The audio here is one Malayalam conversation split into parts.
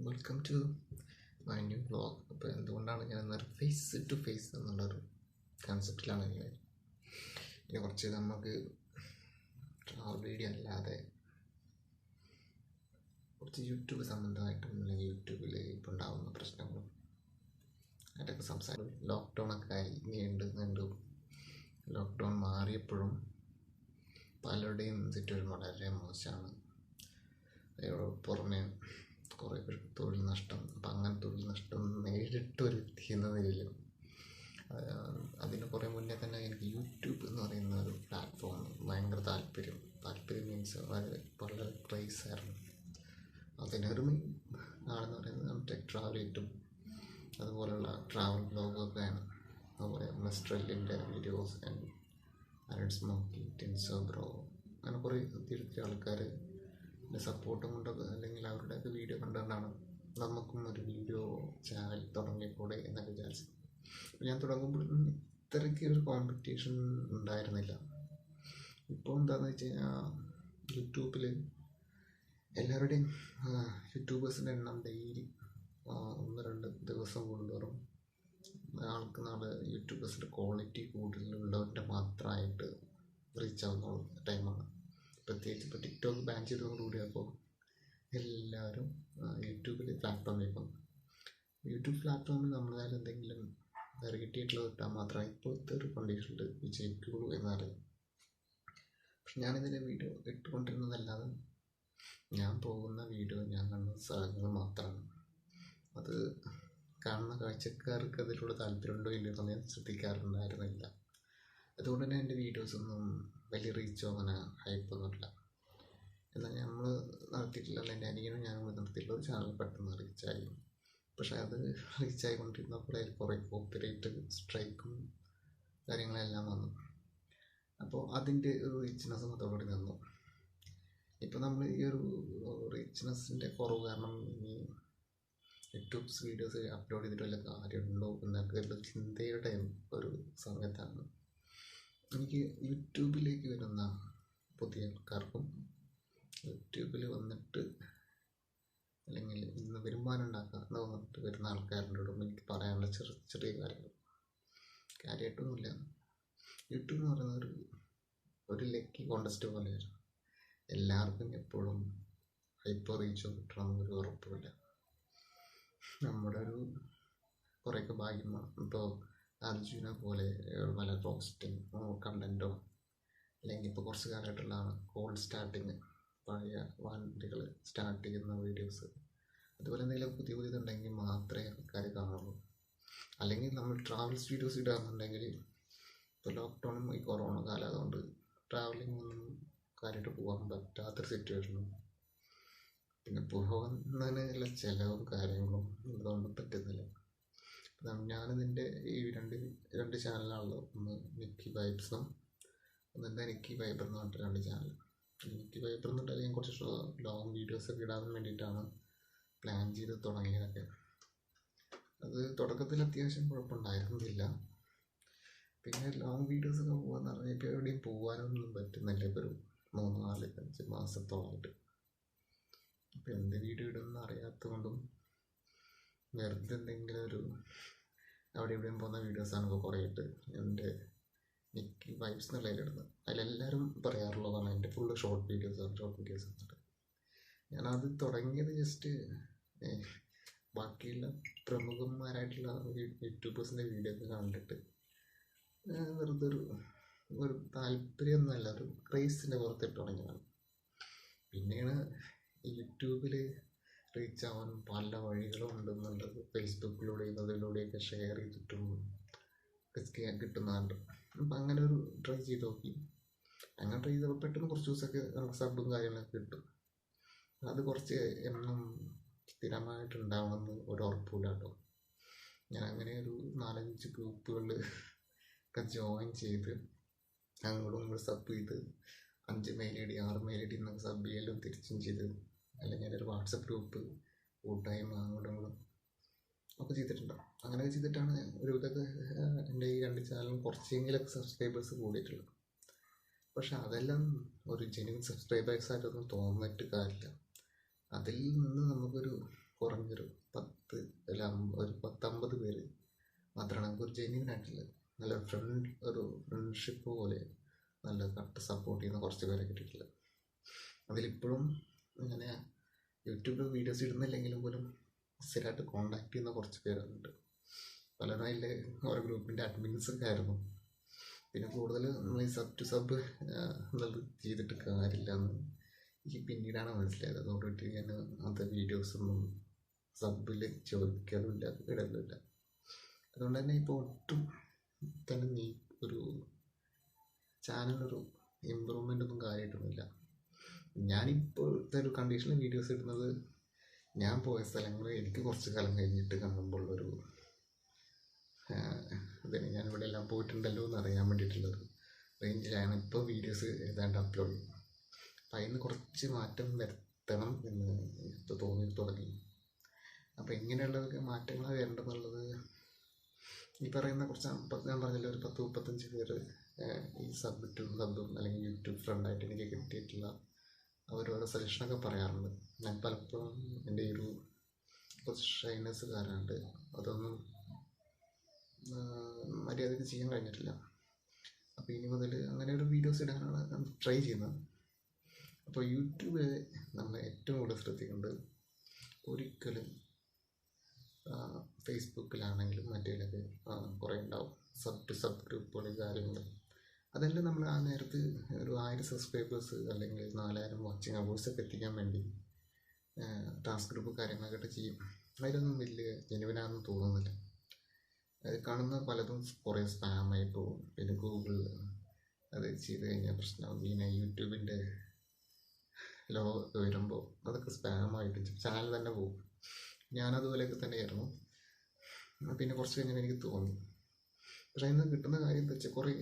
Welcome to my new vlog. അപ്പോൾ എന്തുകൊണ്ടാണ് ഞാൻ എന്നൊരു ഫേസ് ടു ഫേസ് എന്നുള്ളൊരു കൺസെപ്റ്റിലാണ് ഇനി കുറച്ച് നമുക്ക് ട്രാവൽ വീഡിയോ അല്ലാതെ കുറച്ച് യൂട്യൂബ് സംബന്ധമായിട്ടും അല്ലെങ്കിൽ യൂട്യൂബിൽ ഇപ്പോൾ ഉണ്ടാകുന്ന പ്രശ്നങ്ങളും അതൊക്കെ സംസാരിക്കും. ലോക്ക്ഡൗണൊക്കെ ആയി നീണ്ടും ലോക്ക്ഡൗൺ മാറിയപ്പോഴും പലരുടെയും സിറ്റുവേഷൻ വളരെ മോശമാണ്. പുറമെ കുറേ പേർക്ക് തൊഴിൽ നഷ്ടം. അപ്പം അങ്ങനെ തൊഴിൽ നഷ്ടം നേരിട്ടൊരു വ്യക്തി എന്ന നിലയിലും അതിന് കുറേ മുന്നേ തന്നെ എനിക്ക് യൂട്യൂബ് എന്ന് പറയുന്ന ഒരു പ്ലാറ്റ്ഫോം ഭയങ്കര താല്പര്യം മീൻസ് വളരെ ക്രൈസായിരുന്നു. അതിനൊരു മെയിൻ ആണെന്ന് പറയുന്നത് ടെക് ട്രാവലേറ്റും അതുപോലുള്ള ട്രാവൽ ബ്ലോഗൊക്കെയാണ്. അതുപോലെ മിസ്ട്രലിൻ്റെ വീഡിയോസ് ആൻഡ് സ്മോക്കി ടിൻസോ ബ്രോ അങ്ങനെ കുറേ ഒത്തിരി ആൾക്കാർ സപ്പോർട്ടും കൊണ്ടൊക്കെ അല്ലെങ്കിൽ അവരുടെയൊക്കെ വീഡിയോ കണ്ടുകൊണ്ടാണ് നമുക്കും ഒരു വീഡിയോ ചാനൽ തുടങ്ങിക്കൂടെ എന്നൊക്കെ വിചാരിച്ചത്. ഞാൻ തുടങ്ങുമ്പോൾ ഇത്രയ്ക്ക് ഒരു കോമ്പറ്റീഷൻ ഉണ്ടായിരുന്നില്ല. ഇപ്പോൾ എന്താണെന്ന് വെച്ച് കഴിഞ്ഞാൽ യൂട്യൂബിൽ എല്ലാവരുടെയും യൂട്യൂബേഴ്സിൻ്റെ എണ്ണം ഡെയിലി 1-2 ദിവസം കൂടുന്തോറും നാളെ യൂട്യൂബേഴ്സിൻ്റെ ക്വാളിറ്റി കൂടുതലുള്ളവരുടെ മാത്രമായിട്ട് റീച്ച് ആവുന്ന ടൈമാണ്. പ്രത്യേകിച്ച് ഇപ്പോൾ ടിക്ടോക്ക് ബാൻ ചെയ്തതോടുകൂടിയപ്പോൾ എല്ലാവരും യൂട്യൂബിൽ പ്ലാറ്റ്ഫോമിലേക്ക് വന്നു. യൂട്യൂബ് പ്ലാറ്റ്ഫോമിൽ നമ്മളാൽ എന്തെങ്കിലും വെറൈറ്റി ആയിട്ടുള്ളത് കിട്ടാൻ മാത്രമേ ഇപ്പോഴത്തെ ഒരു കണ്ടീഷനിൽ വിജയിക്കുള്ളൂ എന്നറിയാം. പക്ഷെ ഞാനിതിൻ്റെ വീഡിയോ ഇട്ടുകൊണ്ടിരുന്നതല്ലാതെ ഞാൻ പോകുന്ന വീഡിയോ ഞാൻ കാണുന്ന സ്ഥലങ്ങൾ മാത്രമാണ്. അത് കാണുന്ന കാഴ്ചക്കാർക്ക് അതിലൂടെ താല്പര്യമുണ്ടോ ഇല്ലയോ എന്ന് ഞാൻ ശ്രദ്ധിക്കാറുണ്ടായിരുന്നില്ല. അതുകൊണ്ട് തന്നെ എൻ്റെ വീഡിയോസൊന്നും വലിയ റീച്ചോ അങ്ങനെ ഹൈപ്പൊന്നുമില്ല. എന്നാൽ നമ്മൾ നടത്തിയിട്ടുള്ള എൻ്റെ അനിയനും ഞാനും നടത്തിയിട്ടുള്ള ഒരു ചാനൽ പെട്ടെന്ന് റീച്ചായി. പക്ഷേ അത് റീച്ചായിക്കൊണ്ടിരുന്നപ്പോൾ കുറേ കോപ്പിറൈറ്റ് സ്ട്രൈക്കും കാര്യങ്ങളെല്ലാം വന്നു. അപ്പോൾ അതിൻ്റെ ഒരു റീച്ച്നെസ്സും അതോടുകൂടി നിന്നു. ഇപ്പോൾ നമ്മൾ ഈ ഒരു റീച്ച്നെസ്സിൻ്റെ കുറവ് കാരണം ഇനി യൂട്യൂബ്സ് വീഡിയോസ് അപ്ലോഡ് ചെയ്തിട്ട് വല്ല കാര്യമുണ്ടോ എന്നൊക്കെ ഒരു ചിന്തയുടെ ഒരു സമയത്താണ് എനിക്ക് യൂട്യൂബിലേക്ക് വരുന്ന പുതിയ ആൾക്കാർക്കും യൂട്യൂബിൽ വന്നിട്ട് അല്ലെങ്കിൽ ഇന്ന് വരുമാനം ഉണ്ടാക്കാന്ന് വന്നിട്ട് വരുന്ന ആൾക്കാരോടും എനിക്ക് പറയാനുള്ള ചെറിയ കാര്യമായിട്ടൊന്നുമില്ല. യൂട്യൂബ് എന്ന് പറയുന്നത് ഒരു ലക്കി കോണ്ടസ്റ്റ് പോലെയാണ്. എല്ലാവർക്കും എപ്പോഴും ഹൈപ്പർ റീച്ചോ കിട്ടണമെന്നൊരു ഉറപ്പില്ല. നമ്മുടെ ഒരു കുറേയൊക്കെ ഭാഗ്യമാണ്. ഇപ്പോൾ അർജുനെ പോലെ പല റോസ്റ്റിങ് കണ്ടൻറ്റോ അല്ലെങ്കിൽ ഇപ്പോൾ കുറച്ച് കാലമായിട്ടുള്ളതാണ് കോൾഡ് സ്റ്റാർട്ടിങ് പഴയ വണ്ടികൾ സ്റ്റാർട്ട് ചെയ്യുന്ന വീഡിയോസ് അതുപോലെ എന്തെങ്കിലും പുതിയതുണ്ടെങ്കിൽ മാത്രമേ ആൾക്കാർ കാണുള്ളൂ. അല്ലെങ്കിൽ നമ്മൾ ട്രാവൽസ് വീഡിയോസ് ഇടാറുണ്ടെങ്കിൽ ഇപ്പോൾ ലോക്ക്ഡൗണും ഈ കൊറോണ കാലം അതുകൊണ്ട് ട്രാവലിംഗ് ഒന്നും കാര്യമായിട്ട് പോകാൻ പറ്റാത്തൊരു സിറ്റുവേഷനും പിന്നെ പോകുന്നതിനുള്ള ചിലവും കാര്യങ്ങളും ഇതുകൊണ്ട് പറ്റുന്നില്ല. ഞാനിതിൻ്റെ ഈ രണ്ട് ചാനലാണല്ലോ. ഒന്ന് നിക്കി വൈബ്സും ഒന്നെന്താ നിക്കി വൈബർ എന്ന് പറഞ്ഞിട്ട് 2 ചാനൽ. നിക്കി വൈബർ എന്ന് പറഞ്ഞാൽ ഞാൻ കുറച്ച് ലോങ് വീഡിയോസൊക്കെ ഇടാൻ വേണ്ടിയിട്ടാണ് പ്ലാൻ ചെയ്ത് തുടങ്ങിയതൊക്കെ. അത് തുടക്കത്തിൽ അത്യാവശ്യം കുഴപ്പമുണ്ടായിരുന്നില്ല. പിന്നെ ലോങ് വീഡിയോസൊക്കെ പോകാമെന്ന് പറഞ്ഞാൽ ഇപ്പോൾ എവിടെയും പോകാനൊന്നും പറ്റുന്നില്ല. ഇപ്പോൾ ഒരു 3-4-5 മാസത്തോളമായിട്ട്. അപ്പോൾ എന്ത് വീഡിയോ ഇടുമെന്ന് അറിയാത്തതുകൊണ്ടും വെറുതെ എന്തെങ്കിലും ഒരു അവിടെ ഇവിടെയും പോകുന്ന വീഡിയോസാണ് ഇപ്പോൾ കുറേ ഇട്ട് എൻ്റെ നിക്കി വൈബ്സ് എന്നുള്ളതിലിടുന്നത്. അതിലെല്ലാവരും പറയാറുള്ളതാണ് എൻ്റെ ഫുള്ള് ഷോർട്ട് വീഡിയോസ് എന്നിട്ട് ഞാനത് തുടങ്ങിയത് ജസ്റ്റ് ബാക്കിയുള്ള പ്രമുഖന്മാരായിട്ടുള്ള യൂട്യൂബേഴ്സിൻ്റെ വീഡിയോ ഒക്കെ കണ്ടിട്ട് വെറുതെ ഒരു താല്പര്യമൊന്നുമല്ല, ഒരു ക്രേസിൻ്റെ പുറത്തിട്ട് തുടങ്ങിയതാണ്. പിന്നെയാണ് യൂട്യൂബിൽ റീച്ച് ആവാൻ പല വഴികളും ഉണ്ടെന്നുള്ളത് ഫേസ്ബുക്കിലൂടെയും അതിലൂടെയൊക്കെ ഷെയർ ചെയ്തിട്ടും കിട്ടുന്നുണ്ട്. അപ്പം അങ്ങനെ ഒരു ട്രൈ ചെയ്ത് നോക്കി. അങ്ങനെ ട്രൈ ചെയ്തപ്പോൾ പെട്ടെന്ന് കുറച്ച് ദിവസമൊക്കെ നമുക്ക് സബും കാര്യങ്ങളൊക്കെ കിട്ടും. അത് കുറച്ച് എന്നും സ്ഥിരമായിട്ടുണ്ടാവണമെന്ന് ഒരു ഉറപ്പില്ല കേട്ടോ. ഞാൻ അങ്ങനെ ഒരു 4-5 ഗ്രൂപ്പുകളിൽ ഒക്കെ ജോയിൻ ചെയ്ത് അങ്ങോട്ടും ഇങ്ങോട്ട് സബ് ചെയ്ത് 5 മെയിൽ ഐ ഡി 6 മെയിൽ ഐ ഡി എന്നൊക്കെ സബ് ചെയ്യലും തിരിച്ചും ചെയ്ത് അല്ലെങ്കിൽ ഒരു വാട്സപ്പ് ഗ്രൂപ്പ് കൂട്ടായ്മ അങ്ങോട്ടും ഒക്കെ ചെയ്തിട്ടുണ്ട്. അങ്ങനെയൊക്കെ ചെയ്തിട്ടാണ് ഒരു ഇതൊക്കെ എൻ്റെ ഈ 2 ചാനലും കുറച്ചെങ്കിലൊക്കെ സബ്സ്ക്രൈബേഴ്സ് കൂടിയിട്ടുള്ളത്. പക്ഷെ അതെല്ലാം ഒരു ജെന്യുവൻ സബ്സ്ക്രൈബേഴ്സായിട്ടൊന്നും തോന്നിയിട്ട് കാര്യമില്ല. അതിൽ നിന്ന് നമുക്കൊരു കുറഞ്ഞൊരു ജെന്യുവനായിട്ടുള്ള നല്ല ഒരു ഫ്രണ്ട്ഷിപ്പ് പോലെ നല്ല കട്ട് സപ്പോർട്ട് ചെയ്യുന്ന കുറച്ച് പേരെ കിട്ടിയിട്ടില്ല. അതിലിപ്പോഴും ഇങ്ങനെ യൂട്യൂബിൽ വീഡിയോസ് ഇടുന്നില്ലെങ്കിലും പോലും സ്ഥിരമായിട്ട് കോണ്ടാക്ട് ചെയ്യുന്ന കുറച്ച് പേരുണ്ട്. പലരും അതിൽ ഓരോ ഗ്രൂപ്പിൻ്റെ അഡ്മിൻസൊക്കെ ആയിരുന്നു. പിന്നെ കൂടുതൽ നമ്മൾ ഈ സബ് ടു സബ് എന്നുള്ളത് ചെയ്തിട്ട് കാര്യമില്ല എന്ന് എനിക്ക് പിന്നീടാണ് മനസ്സിലായത്. അതോടുകൂടി ഞാൻ അത് വീഡിയോസൊന്നും സബിൽ ചോദിക്കലുമില്ല, ഇടലുമില്ല. അതുകൊണ്ട് തന്നെ ഇപ്പോൾ ഒട്ടും തന്നെ ഒരു ചാനലൊരു ഇമ്പ്രൂവ്മെൻ്റ് ഒന്നും കാര്യമായിട്ടൊന്നുമില്ല. ഞാനിപ്പോഴത്തെ ഒരു കണ്ടീഷനിൽ വീഡിയോസ് ഇടുന്നത് ഞാൻ പോയ സ്ഥലങ്ങൾ എനിക്ക് കുറച്ച് കാലം കഴിഞ്ഞിട്ട് കാണുമ്പോഴുള്ളൊരു ഇതിന് ഞാനിവിടെ എല്ലാം പോയിട്ടുണ്ടല്ലോ എന്ന് അറിയാൻ വേണ്ടിയിട്ടുള്ളൊരു റേഞ്ചിലാണ് ഇപ്പോൾ വീഡിയോസ് ഏതാണ്ട് അപ്ലോഡ് ചെയ്യുന്നത്. അപ്പം അതിന് കുറച്ച് മാറ്റം വരുത്തണം എന്ന് ഇപ്പോൾ തോന്നി തുടങ്ങി. അപ്പോൾ ഇങ്ങനെയുള്ളതൊക്കെ മാറ്റങ്ങളാണ് വരേണ്ടതെന്നുള്ളത് ഈ പറയുന്ന കുറച്ച് ഞാൻ പറഞ്ഞല്ലോ ഒരു 10-35 പേര് ഈ സബും അല്ലെങ്കിൽ യൂട്യൂബ് ഫ്രണ്ടായിട്ട് എനിക്ക് കിട്ടിയിട്ടുള്ള അവരോട് സജഷനൊക്കെ പറയാറുണ്ട്. ഞാൻ പലപ്പോഴും എൻ്റെ ഈ ഒരു കുറച്ച് ഷൈനസ് കാരണമുണ്ട് അതൊന്നും മര്യാദയ്ക്ക് ചെയ്യാൻ കഴിഞ്ഞിട്ടില്ല. അപ്പോൾ ഇനി മുതൽ അങ്ങനെ ഒരു വീഡിയോസ് ഇടാനാണ് ട്രൈ ചെയ്യുന്നത്. അപ്പോൾ യൂട്യൂബ് നമ്മൾ ഏറ്റവും കൂടുതൽ ശ്രദ്ധിക്കേണ്ടത് ഒരിക്കലും ഫേസ്ബുക്കിലാണെങ്കിലും മറ്റേലൊക്കെ കുറേ ഉണ്ടാവും സബ് ടു സബ് ഗ്രൂപ്പുകൾ കാര്യങ്ങൾ. അതെല്ലാം നമ്മൾ ആ നേരത്ത് ഒരു 1000 സബ്സ്ക്രൈബേഴ്സ് അല്ലെങ്കിൽ 4000 വാച്ചിങ് അവേഴ്സൊക്കെ എത്തിക്കാൻ വേണ്ടി ടാസ്ക് ഗ്രൂപ്പ് കാര്യങ്ങളൊക്കെ ചെയ്യും. അതിലൊന്നും വലിയ ജെനുവിനാണെന്ന് തോന്നുന്നില്ല. അത് കാണുന്ന പലതും കുറേ സ്പാമായി പോകും. പിന്നെ ഗൂഗിളിൽ അത് ചെയ്ത് കഴിഞ്ഞാൽ പ്രശ്നമാകും. പിന്നെ യൂട്യൂബിൻ്റെ ലോഗൊക്കെ വരുമ്പോൾ അതൊക്കെ സ്പാമായിട്ട് ചാനൽ തന്നെ പോകും. ഞാനതുപോലെയൊക്കെ തന്നെയായിരുന്നു. പിന്നെ കുറച്ച് കഴിഞ്ഞാൽ എനിക്ക് തോന്നി. പക്ഷേ അതിൽ നിന്ന് കിട്ടുന്ന കാര്യം എന്താ വെച്ചാൽ കുറേ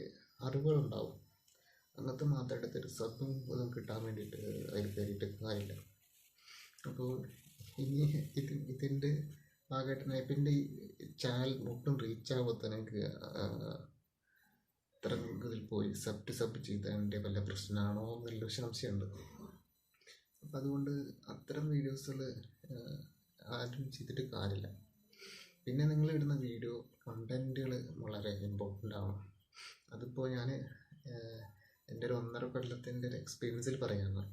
അറിവുകളുണ്ടാവും. അങ്ങനത്തെ മാത്രം എടുത്തിട്ട് സബും ഇതും കിട്ടാൻ വേണ്ടിയിട്ട് അതിൽ കയറിയിട്ട് കാര്യമില്ല. അപ്പോൾ ഇനി ഇതിൻ്റെ ഭാഗമായിട്ട് ഞാൻ ഇപ്പം എൻ്റെ ഈ ചാനൽ ഒട്ടും റീച്ച് ആവാത്ത എനിക്ക് ഇത്ര ഇതിൽ പോയി സബ് ടു സബ് ചെയ്തതിൻ്റെ വല്ല പ്രശ്നമാണോ എന്നുള്ള സംശയമുണ്ട്. അപ്പം അതുകൊണ്ട് അത്തരം വീഡിയോസുകൾ ആരും ചെയ്തിട്ട് കാര്യമില്ല. പിന്നെ നിങ്ങൾ ഇടുന്ന വീഡിയോ കണ്ടൻറ്റുകൾ വളരെ ഇമ്പോർട്ടൻ്റ് ആണ്. അതിപ്പോൾ ഞാൻ എൻ്റെ ഒരു 1.5 കൊല്ലത്തിൻ്റെ ഒരു എക്സ്പീരിയൻസിൽ പറയാമെന്ന്.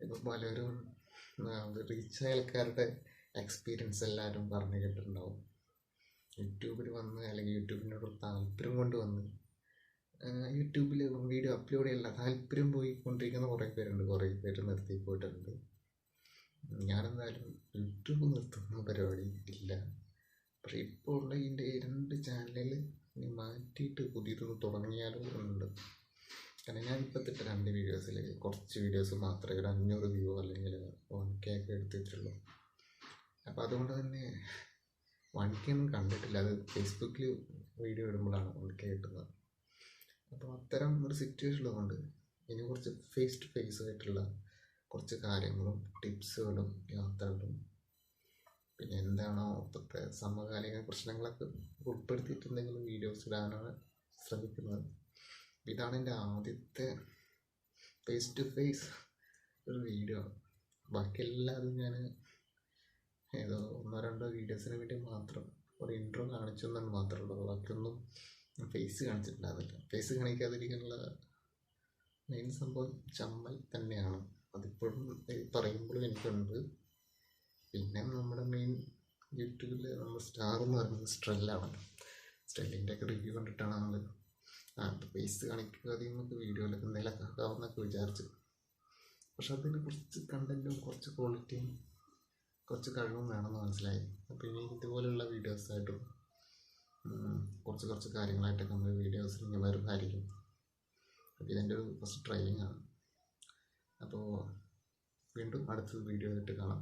ഇപ്പോൾ പലരും റീച്ചായ ആൾക്കാരുടെ എക്സ്പീരിയൻസ് എല്ലാവരും പറഞ്ഞു കേട്ടിട്ടുണ്ടാവും. യൂട്യൂബിൽ വന്ന് അല്ലെങ്കിൽ യൂട്യൂബിനോട് താല്പര്യം കൊണ്ട് വന്ന് യൂട്യൂബിൽ വീഡിയോ അപ്ലോഡ് ചെയ്യില്ല താല്പര്യം പോയിക്കൊണ്ടിരിക്കുന്ന കുറേ പേരുണ്ട്. കുറേ പേര് നിർത്തി പോയിട്ടുണ്ട്. ഞാനെന്തായാലും യൂട്യൂബ് നിർത്തുന്ന പരിപാടി ഇല്ല. പക്ഷേ ഇപ്പോൾ ഉള്ള ഇതിൻ്റെ 2 ചാനലിൽ ഇനി മാറ്റിയിട്ട് പുതിയതൊന്ന് തുടങ്ങിയാലും ഉണ്ട്. കാരണം ഞാൻ ഇപ്പോൾ ഇട്ടിട്ട് 2 വീഡിയോസിൽ കുറച്ച് വീഡിയോസ് മാത്രമേ ഒരു 500 വ്യൂ അല്ലെങ്കിൽ 1K ഒക്കെ എടുത്തിട്ടുള്ളൂ. അപ്പോൾ അതുകൊണ്ട് തന്നെ 1K ഒന്നും കണ്ടിട്ടില്ല. അത് ഫേസ്ബുക്കിൽ വീഡിയോ ഇടുമ്പോഴാണ് 1K കിട്ടുന്നത്. അപ്പോൾ അത്തരം ഒരു സിറ്റുവേഷൻ ഉള്ളതുകൊണ്ട് ഇനി കുറച്ച് ഫേസ് ടു ഫേസ് ആയിട്ടുള്ള കുറച്ച് കാര്യങ്ങളും ടിപ്സുകളും യാത്രകളും പിന്നെ എന്താണോ ഇപ്പോഴത്തെ സമകാലിക പ്രശ്നങ്ങളൊക്കെ ഉൾപ്പെടുത്തിയിട്ട് എന്തെങ്കിലും വീഡിയോസ് ഇടാനാണ് ശ്രമിക്കുന്നത്. ഇതാണ് എൻ്റെ ആദ്യത്തെ ഫേസ് ടു ഫേസ് ഒരു വീഡിയോ. ബാക്കി എല്ലാതും ഞാൻ ഏതോ 1-2 വീഡിയോസിന് വേണ്ടി മാത്രം ഒരു ഇൻട്രോ കാണിച്ചു എന്നാണ് മാത്രമേ ഉള്ളൂ. ബാക്കിയൊന്നും ഫേസ് കാണിച്ചിട്ടുണ്ടായിരുന്നില്ല. ഫേസ് കാണിക്കാതിരിക്കാനുള്ള മെയിൻ സംഭവം ചമ്മൽ തന്നെയാണ്. അതിപ്പോഴും പറയുമ്പോഴും എനിക്കുണ്ട്. പിന്നെ നമ്മുടെ മെയിൻ യൂട്യൂബിൽ നമ്മൾ സ്റ്റാർ എന്ന് പറയുന്നത് സ്ട്രെല്ലാണ്. സ്ട്രെല്ലിൻ്റെ ഒക്കെ റിവ്യൂ കണ്ടിട്ടാണ് നമ്മൾ ഫേസ് കാണിക്കാതെ നമുക്ക് വീഡിയോയിലൊക്കെ എന്തെങ്കിലുമൊക്കെ ആക്കാമെന്നൊക്കെ വിചാരിച്ചു. പക്ഷെ അതിന് കുറച്ച് കണ്ടൻറ്റും കുറച്ച് ക്വാളിറ്റിയും കുറച്ച് കഴിവും വേണമെന്ന് മനസ്സിലായി. അപ്പോൾ ഇനി ഇതുപോലെയുള്ള വീഡിയോസായിട്ടും കുറച്ച് കാര്യങ്ങളായിട്ടൊക്കെ നമ്മൾ വീഡിയോസ് ഇങ്ങനെ വരുന്നതായിരിക്കും. അപ്പോൾ ഇതെൻ്റെ ഒരു ഫസ്റ്റ് ട്രയലിംഗ് ആണ്. അപ്പോൾ വീണ്ടും അടുത്ത വീഡിയോ ആയിട്ട് കാണാം.